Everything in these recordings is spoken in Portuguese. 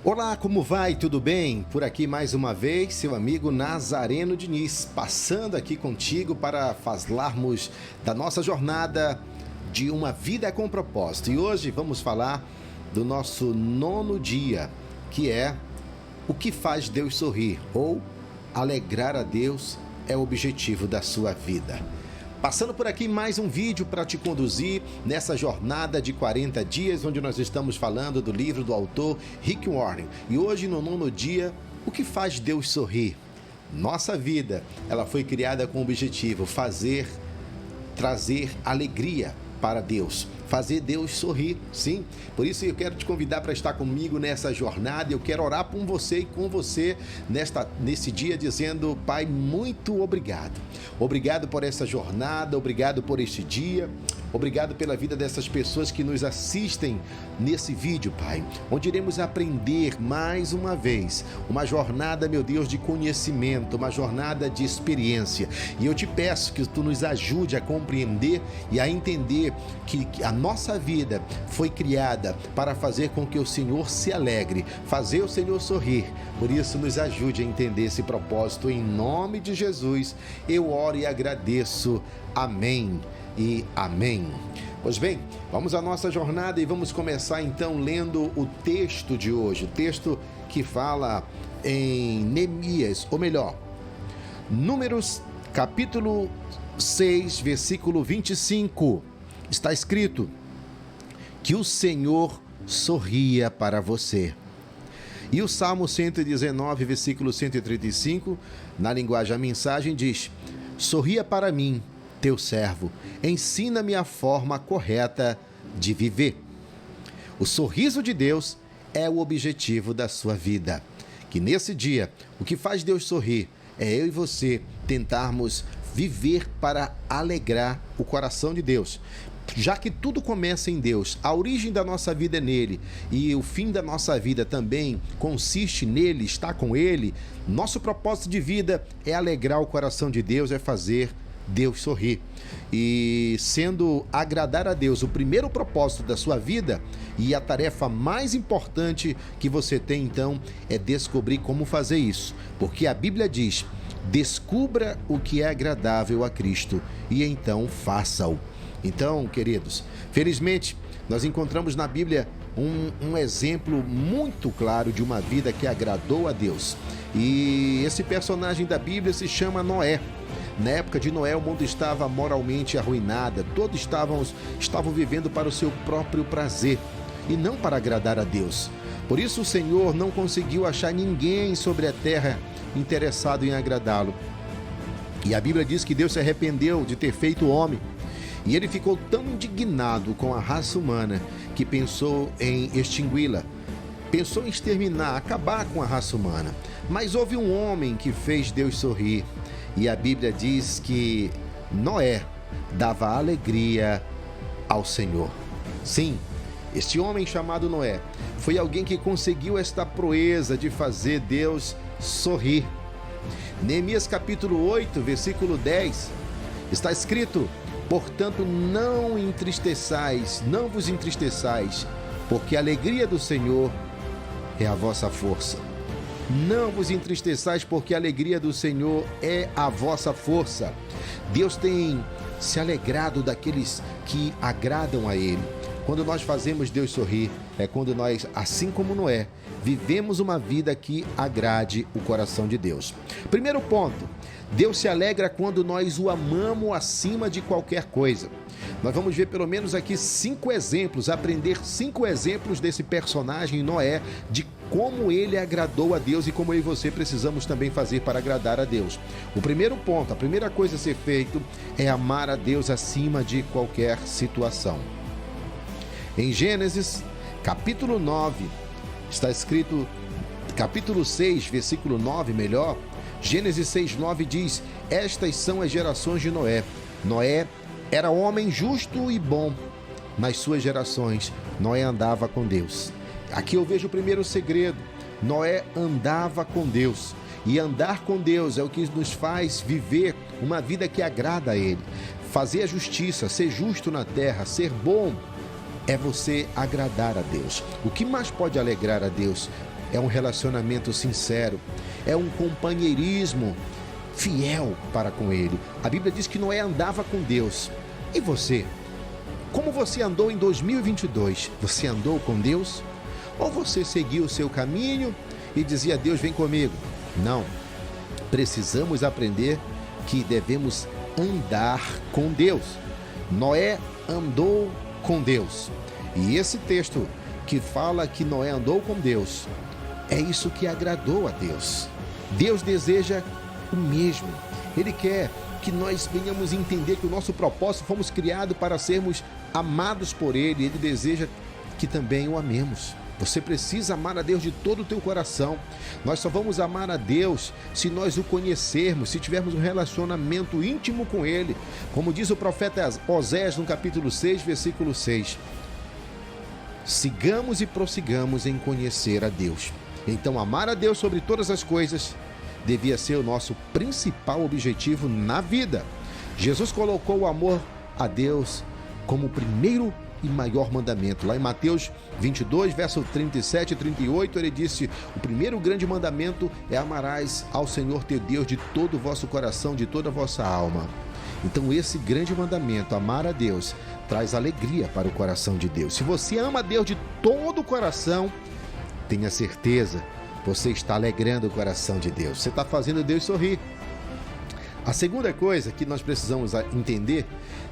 Olá, como vai? Tudo bem? Por aqui mais uma vez, seu amigo Nazareno Diniz, passando aqui contigo para falarmos da nossa jornada de uma vida com propósito. E hoje vamos falar do nosso 9º dia, que é o que faz Deus sorrir, ou alegrar a Deus é o objetivo da sua vida. Passando por aqui mais um vídeo para te conduzir nessa jornada de 40 dias, onde nós estamos falando do livro do autor Rick Warren. E hoje, no 9º dia, o que faz Deus sorrir? Nossa vida, ela foi criada com o objetivo trazer alegria para Deus, fazer Deus sorrir, sim. Por isso eu quero te convidar para estar comigo nessa jornada. Eu quero orar por você e com você nesse dia, dizendo: Pai, muito obrigado. Obrigado por essa jornada, obrigado por este dia, obrigado pela vida dessas pessoas que nos assistem nesse vídeo, Pai, onde iremos aprender mais uma vez, uma jornada, meu Deus, de conhecimento, uma jornada de experiência. E eu te peço que tu nos ajude a compreender e a entender que a nossa vida foi criada para fazer com que o Senhor se alegre, fazer o Senhor sorrir. Por isso, nos ajude a entender esse propósito. Em nome de Jesus, eu oro e agradeço. Amém e amém. Pois bem, vamos à nossa jornada e vamos começar então lendo o texto de hoje. O texto que fala em Neemias, ou melhor, Números, capítulo 6, versículo 25. Está escrito que o Senhor sorria para você. E o Salmo 119, versículo 135, na linguagem A Mensagem, diz: sorria para mim, teu servo, ensina-me a forma correta de viver. O sorriso de Deus é o objetivo da sua vida. Que nesse dia, o que faz Deus sorrir é eu e você tentarmos viver para alegrar o coração de Deus. Já que tudo começa em Deus, a origem da nossa vida é nele e o fim da nossa vida também consiste nele, está com ele, nosso propósito de vida é alegrar o coração de Deus, é fazer Deus sorrir. E sendo agradar a Deus o primeiro propósito da sua vida, e a tarefa mais importante que você tem então é descobrir como fazer isso, porque a Bíblia diz: descubra o que é agradável a Cristo e então faça-o. Então, queridos, felizmente nós encontramos na Bíblia um exemplo muito claro de uma vida que agradou a Deus. E esse personagem da Bíblia se chama Noé. Na época de Noé, o mundo estava moralmente arruinado, todos estavam vivendo para o seu próprio prazer e não para agradar a Deus. Por isso o Senhor não conseguiu achar ninguém sobre a terra interessado em agradá-lo. E a Bíblia diz que Deus se arrependeu de ter feito o homem. E ele ficou tão indignado com a raça humana que pensou em extingui-la, pensou em exterminar, acabar com a raça humana. Mas houve um homem que fez Deus sorrir. E a Bíblia diz que Noé dava alegria ao Senhor. Sim, este homem chamado Noé foi alguém que conseguiu esta proeza de fazer Deus sorrir. Neemias capítulo 8, versículo 10, está escrito: portanto, não vos entristeçais, porque a alegria do Senhor é a vossa força. Não vos entristeçais, porque a alegria do Senhor é a vossa força. Deus tem se alegrado daqueles que agradam a Ele. Quando nós fazemos Deus sorrir, é quando nós, assim como Noé, vivemos uma vida que agrade o coração de Deus. Primeiro ponto: Deus se alegra quando nós o amamos acima de qualquer coisa. Nós vamos ver pelo menos aqui 5 exemplos, aprender 5 exemplos desse personagem Noé, de como ele agradou a Deus e como eu e você precisamos também fazer para agradar a Deus. O primeiro ponto, a primeira coisa a ser feito é amar a Deus acima de qualquer situação. Em Gênesis, capítulo 9, está escrito, capítulo 6, versículo 9, melhor, Gênesis 6, 9 diz: estas são as gerações de Noé. Noé era homem justo e bom. Nas suas gerações, Noé andava com Deus. Aqui eu vejo o primeiro segredo: Noé andava com Deus. E andar com Deus é o que nos faz viver uma vida que agrada a Ele. Fazer a justiça, ser justo na terra, ser bom, é você agradar a Deus. O que mais pode alegrar a Deus? é um relacionamento sincero, é um companheirismo fiel para com Ele. A Bíblia diz que Noé andava com Deus. E você? Como você andou em 2022? Você andou com Deus? Ou você seguiu o seu caminho e dizia: Deus, vem comigo? Não. Precisamos aprender que devemos andar com Deus. Noé andou com Deus. E esse texto que fala que Noé andou com Deus, é isso que agradou a Deus. Deus deseja o mesmo. Ele quer que nós venhamos entender que o nosso propósito, fomos criados para sermos amados por Ele. Ele deseja que também o amemos. Você precisa amar a Deus de todo o teu coração. Nós só vamos amar a Deus se nós o conhecermos, se tivermos um relacionamento íntimo com Ele. Como diz o profeta Osés no capítulo 6, versículo 6. Sigamos e prossigamos em conhecer a Deus. Então, amar a Deus sobre todas as coisas devia ser o nosso principal objetivo na vida. Jesus colocou o amor a Deus como o primeiro e maior mandamento. Lá em Mateus 22, verso 37 e 38, ele disse: o primeiro grande mandamento é: amarás ao Senhor teu Deus de todo o vosso coração, de toda a vossa alma. Então esse grande mandamento, amar a Deus, traz alegria para o coração de Deus. Se você ama a Deus de todo o coração, tenha certeza, você está alegrando o coração de Deus. Você está fazendo Deus sorrir. A segunda coisa que nós precisamos entender: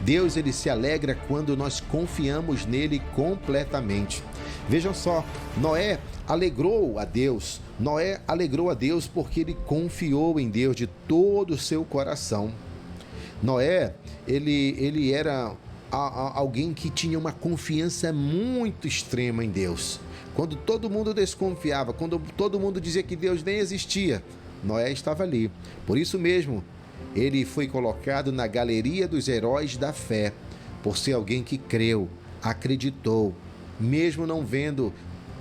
Deus, ele se alegra quando nós confiamos nele completamente. Vejam só, Noé alegrou a Deus. Noé alegrou a Deus porque ele confiou em Deus de todo o seu coração. Noé, ele era alguém que tinha uma confiança muito extrema em Deus. Quando todo mundo desconfiava, quando todo mundo dizia que Deus nem existia, Noé estava ali. Por isso mesmo, ele foi colocado na galeria dos heróis da fé, por ser alguém que creu, acreditou, mesmo não vendo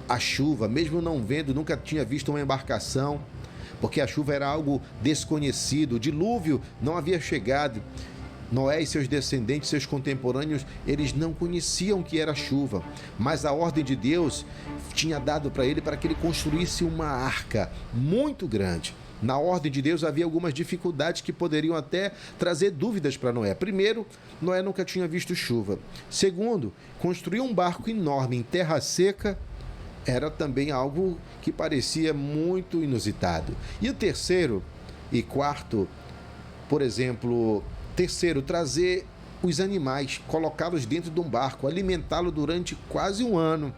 a chuva, mesmo não vendo, nunca tinha visto uma embarcação, porque a chuva era algo desconhecido, o dilúvio não havia chegado. Noé e seus descendentes, seus contemporâneos, eles não conheciam o que era chuva, mas a ordem de Deus tinha dado para ele para que ele construísse uma arca muito grande. Na ordem de Deus havia algumas dificuldades que poderiam até trazer dúvidas para Noé. Primeiro, Noé nunca tinha visto chuva. Segundo, construir um barco enorme em terra seca era também algo que parecia muito inusitado. E o terceiro e quarto, por exemplo, trazer os animais, colocá-los dentro de um barco, alimentá-lo durante quase um ano.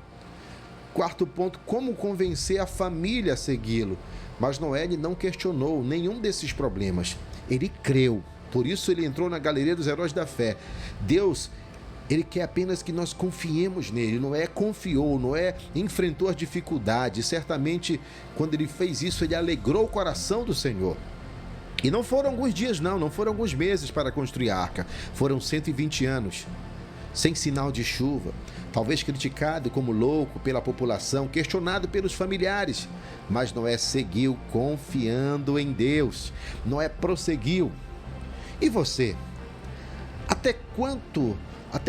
Quarto ponto, como convencer a família a segui-lo. Mas Noé não questionou nenhum desses problemas. Ele creu. Por isso ele entrou na galeria dos heróis da fé. Deus, ele quer apenas que nós confiemos nele. Noé confiou, Noé enfrentou as dificuldades. Certamente, quando ele fez isso, ele alegrou o coração do Senhor. E não foram alguns dias, não foram alguns meses para construir a arca. Foram 120 anos, sem sinal de chuva. Talvez criticado como louco pela população, questionado pelos familiares. Mas Noé seguiu confiando em Deus. Noé prosseguiu. E você? Até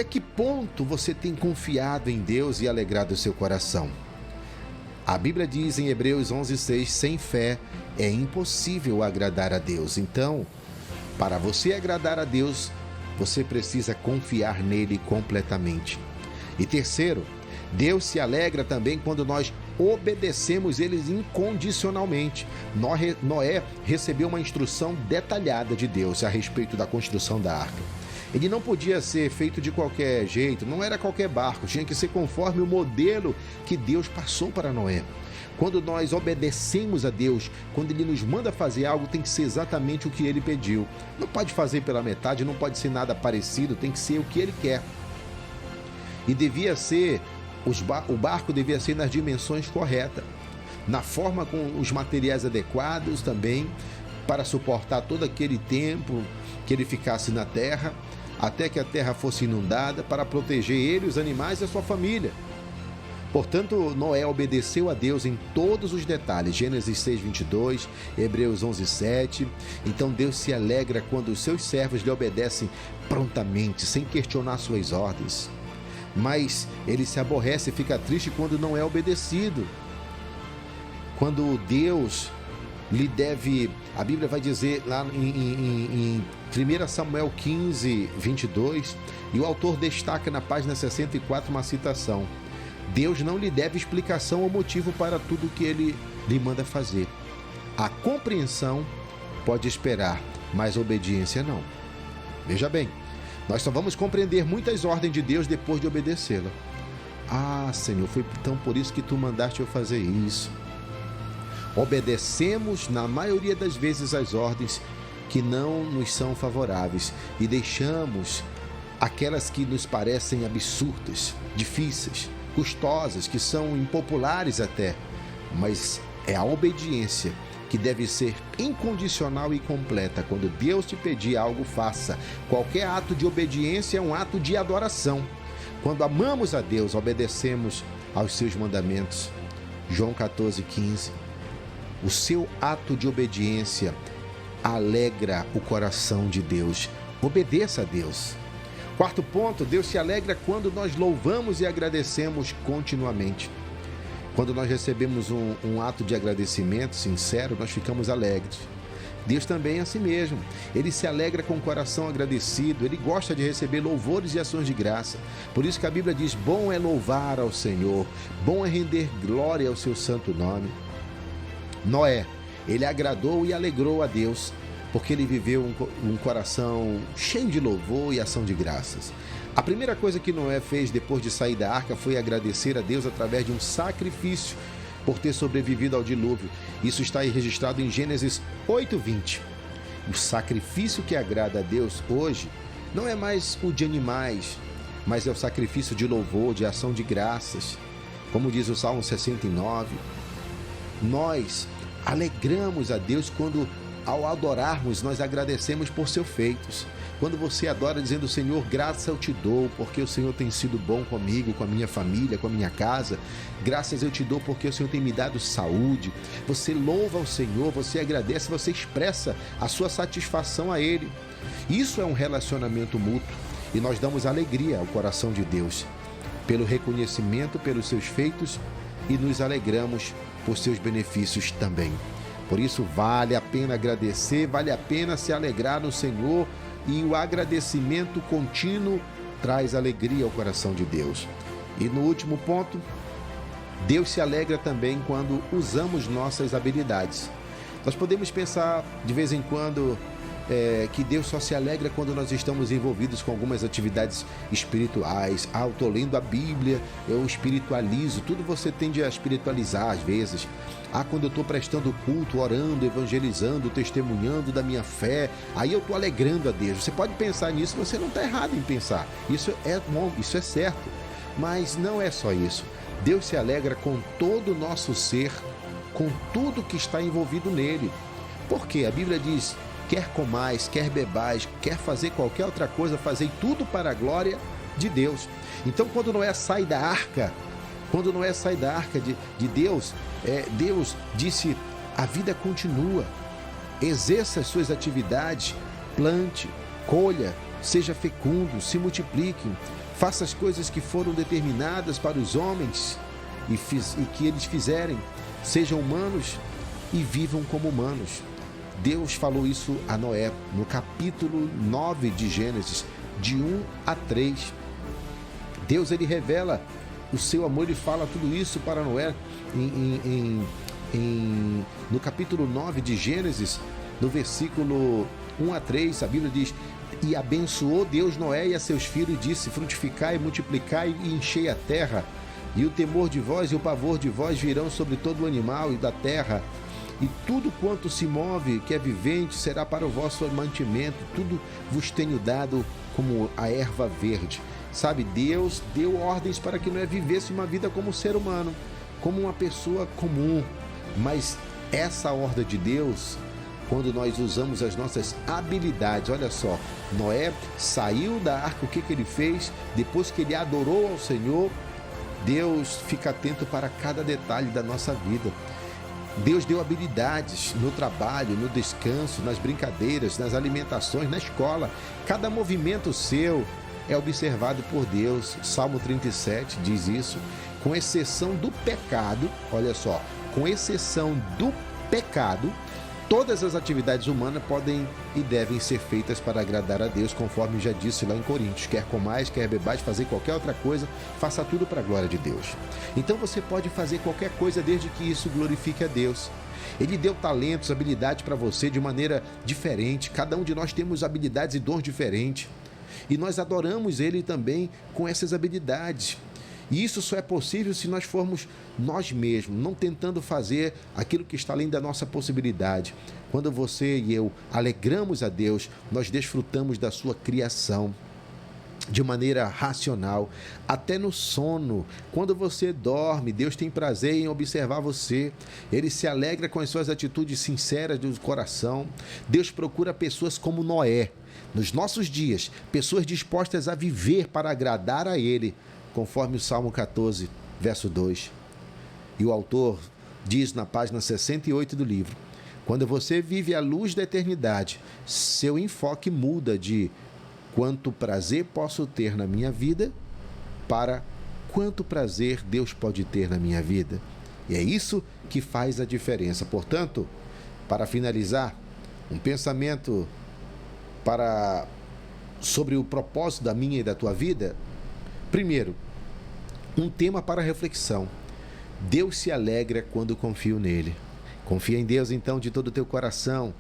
que ponto você tem confiado em Deus e alegrado o seu coração? A Bíblia diz em Hebreus 11:6, sem fé é impossível agradar a Deus. Então, para você agradar a Deus, você precisa confiar nele completamente. E terceiro, Deus se alegra também quando nós obedecemos eles incondicionalmente. Noé recebeu uma instrução detalhada de Deus a respeito da construção da arca. Ele não podia ser feito de qualquer jeito, não era qualquer barco, tinha que ser conforme o modelo que Deus passou para Noé. Quando nós obedecemos a Deus, quando Ele nos manda fazer algo, tem que ser exatamente o que Ele pediu. Não pode fazer pela metade, não pode ser nada parecido, tem que ser o que Ele quer. E devia ser, o barco devia ser nas dimensões corretas, na forma com os materiais adequados também, para suportar todo aquele tempo que ele ficasse na terra, até que a terra fosse inundada, para proteger ele, os animais e a sua família. Portanto, Noé obedeceu a Deus em todos os detalhes. Gênesis 6:22, Hebreus 11:7. Então Deus se alegra quando os seus servos lhe obedecem prontamente, sem questionar suas ordens. Mas ele se aborrece e fica triste quando não é obedecido. quando Deus lhe deve, a Bíblia vai dizer lá em 1 Samuel 15, 22, e o autor destaca na página 64 uma citação: Deus não lhe deve explicação ou motivo para tudo que ele lhe manda fazer. A compreensão pode esperar, mas a obediência não. Veja bem, nós só vamos compreender muitas ordens de Deus depois de obedecê-la. Ah, Senhor, foi então por isso que tu mandaste eu fazer isso. Obedecemos, na maioria das vezes, as ordens que não nos são favoráveis e deixamos aquelas que nos parecem absurdas, difíceis, custosas, que são impopulares até. Mas é a obediência que deve ser incondicional e completa. Quando Deus te pedir algo, faça. Qualquer ato de obediência é um ato de adoração. Quando amamos a Deus, obedecemos aos seus mandamentos. João 14,15. O seu ato de obediência alegra o coração de Deus. Obedeça a Deus. Quarto ponto, Deus se alegra quando nós louvamos e agradecemos continuamente. Quando nós recebemos um ato de agradecimento sincero, nós ficamos alegres. Deus também é assim mesmo. Ele se alegra com o coração agradecido. Ele gosta de receber louvores e ações de graça. Por isso que a Bíblia diz: bom é louvar ao Senhor, bom é render glória ao seu santo nome. Noé, ele agradou e alegrou a Deus, porque ele viveu um coração cheio de louvor e ação de graças. A primeira coisa que Noé fez depois de sair da arca foi agradecer a Deus através de um sacrifício por ter sobrevivido ao dilúvio. Isso está aí registrado em Gênesis 8:20. O sacrifício que agrada a Deus hoje não é mais o de animais, mas é o sacrifício de louvor, de ação de graças. Como diz o Salmo 69, nós alegramos a Deus quando, ao adorarmos, nós agradecemos por seus feitos. Quando você adora dizendo: Senhor, graças eu te dou, porque o Senhor tem sido bom comigo, com a minha família, com a minha casa. Graças eu te dou porque o Senhor tem me dado saúde. Você louva ao Senhor, você agradece, você expressa a sua satisfação a Ele. Isso é um relacionamento mútuo e nós damos alegria ao coração de Deus pelo reconhecimento pelos seus feitos e nos alegramos por seus benefícios também. Por isso vale a pena agradecer, vale a pena se alegrar no Senhor, e o agradecimento contínuo traz alegria ao coração de Deus. E no último ponto, Deus se alegra também quando usamos nossas habilidades. Nós podemos pensar de vez em quando que Deus só se alegra quando nós estamos envolvidos com algumas atividades espirituais. Eu estou lendo a Bíblia, eu espiritualizo. Tudo você tende a espiritualizar às vezes. Quando eu estou prestando culto, orando, evangelizando, testemunhando da minha fé, aí eu estou alegrando a Deus. Você pode pensar nisso, você não está errado em pensar. Isso é bom, isso é certo. Mas não é só isso. Deus se alegra com todo o nosso ser, com tudo que está envolvido nele. Por quê? A Bíblia diz: quer comais, quer bebais, quer fazer qualquer outra coisa, fazei tudo para a glória de Deus. Então, quando Noé sai da arca de Deus, Deus disse: a vida continua, exerça as suas atividades, plante, colha, seja fecundo, se multipliquem, faça as coisas que foram determinadas para os homens e que eles fizerem, sejam humanos e vivam como humanos. Deus falou isso a Noé no capítulo 9 de Gênesis, de 1 a 3. Deus, ele revela o seu amor, ele fala tudo isso para Noé no capítulo 9 de Gênesis, no versículo 1 a 3, a Bíblia diz: e abençoou Deus Noé e a seus filhos, e disse: frutificai, multiplicai e enchei a terra, e o temor de vós e o pavor de vós virão sobre todo o animal e da terra, e tudo quanto se move, que é vivente, será para o vosso mantimento. Tudo vos tenho dado como a erva verde. Sabe, Deus deu ordens para que Noé vivesse uma vida como ser humano, como uma pessoa comum. Mas essa ordem de Deus, quando nós usamos as nossas habilidades, olha só, Noé saiu da arca, o que ele fez? Depois que ele adorou ao Senhor, Deus fica atento para cada detalhe da nossa vida. Deus deu habilidades no trabalho, no descanso, nas brincadeiras, nas alimentações, na escola. Cada movimento seu é observado por Deus. Salmo 37 diz isso. Com exceção do pecado, olha só, com exceção do pecado, todas as atividades humanas podem e devem ser feitas para agradar a Deus, conforme já disse lá em Coríntios. Quer comais, quer bebais, fazer qualquer outra coisa, faça tudo para a glória de Deus. Então você pode fazer qualquer coisa desde que isso glorifique a Deus. Ele deu talentos, habilidades para você de maneira diferente. Cada um de nós temos habilidades e dons diferentes. E nós adoramos Ele também com essas habilidades. E isso só é possível se nós formos nós mesmos, não tentando fazer aquilo que está além da nossa possibilidade. Quando você e eu alegramos a Deus, nós desfrutamos da sua criação de maneira racional, até no sono. Quando você dorme, Deus tem prazer em observar você. Ele se alegra com as suas atitudes sinceras do coração. Deus procura pessoas como Noé. Nos nossos dias, pessoas dispostas a viver para agradar a Ele, conforme o Salmo 14, verso 2. E o autor diz na página 68 do livro: quando você vive à luz da eternidade, seu enfoque muda de quanto prazer posso ter na minha vida para quanto prazer Deus pode ter na minha vida. E é isso que faz a diferença. Portanto, para finalizar, um pensamento sobre o propósito da minha e da tua vida. Primeiro, um tema para reflexão. Deus se alegra quando confio nele. Confia em Deus, então, de todo o teu coração.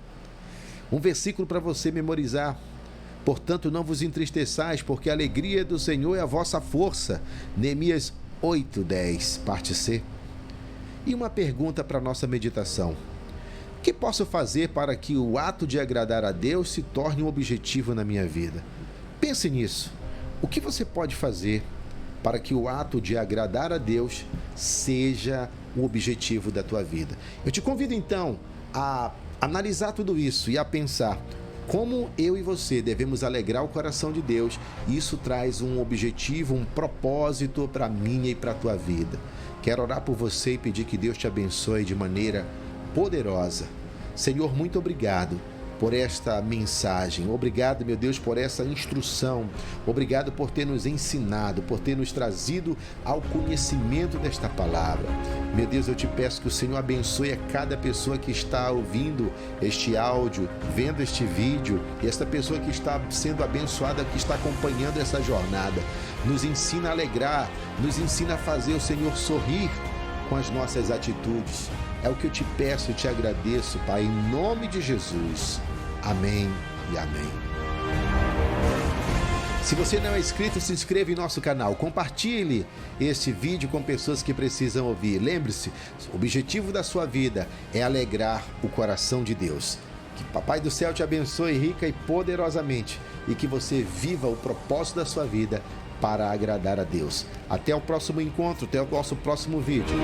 Um versículo para você memorizar. Portanto, não vos entristeçais, porque a alegria do Senhor é a vossa força. Neemias 8:10, parte C. E uma pergunta para a nossa meditação. O que posso fazer para que o ato de agradar a Deus se torne um objetivo na minha vida? Pense nisso. O que você pode fazer para que o ato de agradar a Deus seja o objetivo da tua vida? Eu te convido, então, a analisar tudo isso e a pensar como eu e você devemos alegrar o coração de Deus. Isso traz um objetivo, um propósito para a minha e para a tua vida. Quero orar por você e pedir que Deus te abençoe de maneira poderosa. Senhor, muito obrigado por esta mensagem. Obrigado, meu Deus, por essa instrução. Obrigado por ter nos ensinado, por ter nos trazido ao conhecimento desta palavra. Meu Deus, eu te peço que o Senhor abençoe a cada pessoa que está ouvindo este áudio, vendo este vídeo, e esta pessoa que está sendo abençoada, que está acompanhando essa jornada. Nos ensina a alegrar, nos ensina a fazer o Senhor sorrir com as nossas atitudes. É o que eu te peço e te agradeço, Pai, em nome de Jesus. Amém e amém. Se você não é inscrito, se inscreva em nosso canal. Compartilhe este vídeo com pessoas que precisam ouvir. Lembre-se, o objetivo da sua vida é alegrar o coração de Deus. Que Papai do Céu te abençoe rica e poderosamente e que você viva o propósito da sua vida para agradar a Deus. Até o próximo encontro, até o nosso próximo vídeo.